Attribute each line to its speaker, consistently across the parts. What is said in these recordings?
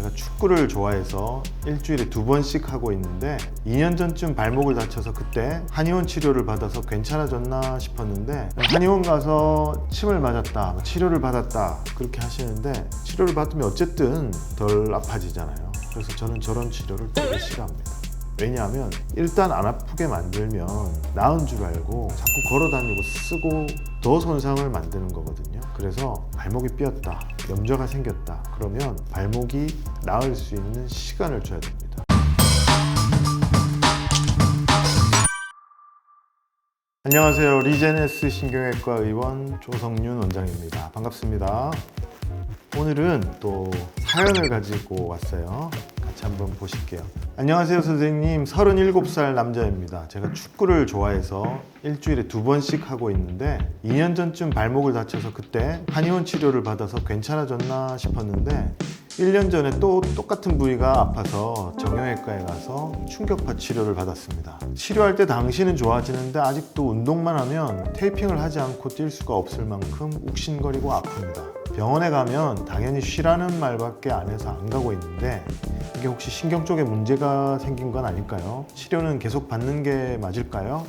Speaker 1: 제가 축구를 좋아해서 일주일에 2번씩 하고 있는데 2년 전쯤 발목을 다쳐서 그때 한의원 치료를 받아서 괜찮아졌나 싶었는데 한의원 가서 침을 맞았다, 치료를 받았다 그렇게 하시는데 치료를 받으면 어쨌든 덜 아파지잖아요. 그래서 저는 저런 치료를 되게 싫어합니다. 왜냐하면 일단 안 아프게 만들면 나은 줄 알고 자꾸 걸어다니고 쓰고 더 손상을 만드는 거거든요. 그래서 발목이 삐었다, 염좌가 생겼다 그러면 발목이 나을 수 있는 시간을 줘야 됩니다. 안녕하세요. 리제네스 신경외과 의원 조성윤 원장입니다. 반갑습니다. 오늘은 또 사연을 가지고 왔어요. 같이 한번 보실게요. 안녕하세요 선생님, 37살 남자입니다. 제가 축구를 좋아해서 일주일에 2번씩 하고 있는데 2년 전쯤 발목을 다쳐서 그때 한의원 치료를 받아서 괜찮아졌나 싶었는데 1년 전에 또 똑같은 부위가 아파서 정형외과에 가서 충격파 치료를 받았습니다. 치료할 때 당시는 좋아지는데 아직도 운동만 하면 테이핑을 하지 않고 뛸 수가 없을 만큼 욱신거리고 아픕니다. 병원에 가면 당연히 쉬라는 말밖에 안 해서 안 가고 있는데 이게 혹시 신경 쪽에 문제가 생긴 건 아닐까요? 치료는 계속 받는 게 맞을까요?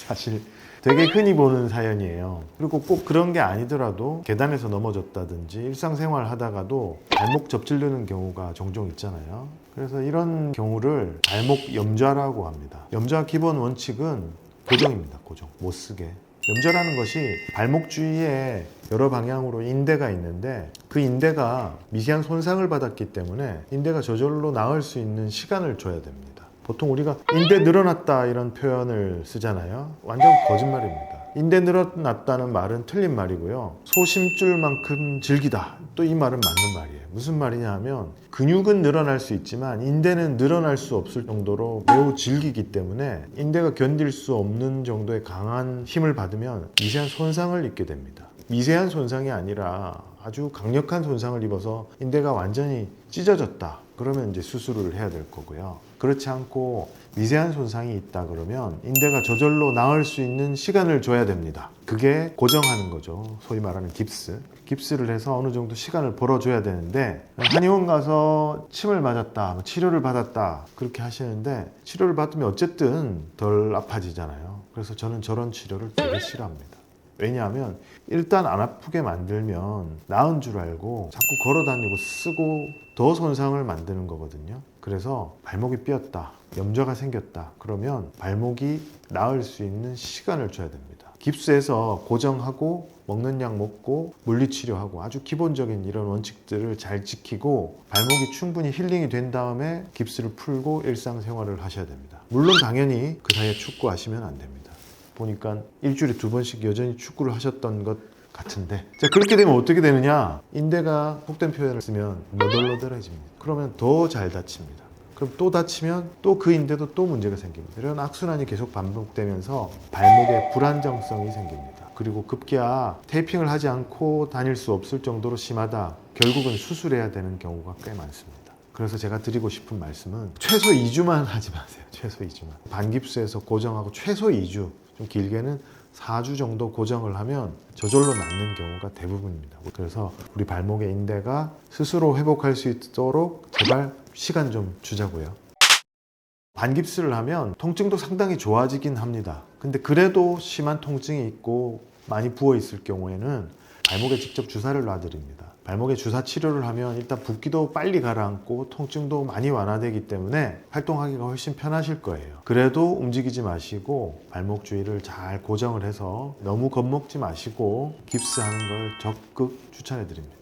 Speaker 1: 사실 되게 흔히 보는 사연이에요. 그리고 꼭 그런 게 아니더라도 계단에서 넘어졌다든지 일상생활 하다가도 발목 접질르는 경우가 종종 있잖아요. 그래서 이런 경우를 발목 염좌라고 합니다. 염좌 기본 원칙은 고정입니다. 고정. 못 쓰게. 염좌라는 것이 발목 주위에 여러 방향으로 인대가 있는데 그 인대가 미세한 손상을 받았기 때문에 인대가 저절로 나을 수 있는 시간을 줘야 됩니다. 보통 우리가 인대 늘어났다 이런 표현을 쓰잖아요. 완전 거짓말입니다. 인대 늘어났다는 말은 틀린 말이고요. 소심줄만큼 질기다. 또 이 말은 맞는 말이에요. 무슨 말이냐 하면 근육은 늘어날 수 있지만 인대는 늘어날 수 없을 정도로 매우 질기기 때문에 인대가 견딜 수 없는 정도의 강한 힘을 받으면 미세한 손상을 입게 됩니다. 미세한 손상이 아니라 아주 강력한 손상을 입어서 인대가 완전히 찢어졌다. 그러면 이제 수술을 해야 될 거고요. 그렇지 않고 미세한 손상이 있다 그러면 인대가 저절로 나을 수 있는 시간을 줘야 됩니다. 그게 고정하는 거죠. 소위 말하는 깁스. 깁스를 해서 어느 정도 시간을 벌어줘야 되는데 한의원 가서 침을 맞았다, 치료를 받았다 그렇게 하시는데 치료를 받으면 어쨌든 덜 아파지잖아요. 그래서 저는 저런 치료를 되게 싫어합니다. 왜냐하면 일단 안 아프게 만들면 나은 줄 알고 자꾸 걸어다니고 쓰고 더 손상을 만드는 거거든요. 그래서 발목이 삐었다, 염좌가 생겼다 그러면 발목이 나을 수 있는 시간을 줘야 됩니다. 깁스해서 고정하고 먹는 약 먹고 물리치료하고 아주 기본적인 이런 원칙들을 잘 지키고 발목이 충분히 힐링이 된 다음에 깁스를 풀고 일상생활을 하셔야 됩니다. 물론 당연히 그 사이에 축구하시면 안 됩니다. 보니까 일주일에 2번씩 여전히 축구를 하셨던 것 같은데 자, 그렇게 되면 어떻게 되느냐, 인대가 속된 표현을 쓰면 너덜너덜해집니다. 그러면 더 잘 다칩니다. 그럼 또 다치면 또 그 인대도 또 문제가 생깁니다. 이런 악순환이 계속 반복되면서 발목에 불안정성이 생깁니다. 그리고 급기야 테이핑을 하지 않고 다닐 수 없을 정도로 심하다. 결국은 수술해야 되는 경우가 꽤 많습니다. 그래서 제가 드리고 싶은 말씀은 최소 2주만 하지 마세요. 최소 2주만. 반깁스에서 고정하고 최소 2주, 좀 길게는 4주 정도 고정을 하면 저절로 낫는 경우가 대부분입니다. 그래서 우리 발목의 인대가 스스로 회복할 수 있도록 제발 시간 좀 주자고요. 반깁스를 하면 통증도 상당히 좋아지긴 합니다. 근데 그래도 심한 통증이 있고 많이 부어 있을 경우에는 발목에 직접 주사를 놔드립니다. 발목에 주사 치료를 하면 일단 붓기도 빨리 가라앉고 통증도 많이 완화되기 때문에 활동하기가 훨씬 편하실 거예요. 그래도 움직이지 마시고 발목 주위를 잘 고정을 해서 너무 겁먹지 마시고 깁스하는 걸 적극 추천해 드립니다.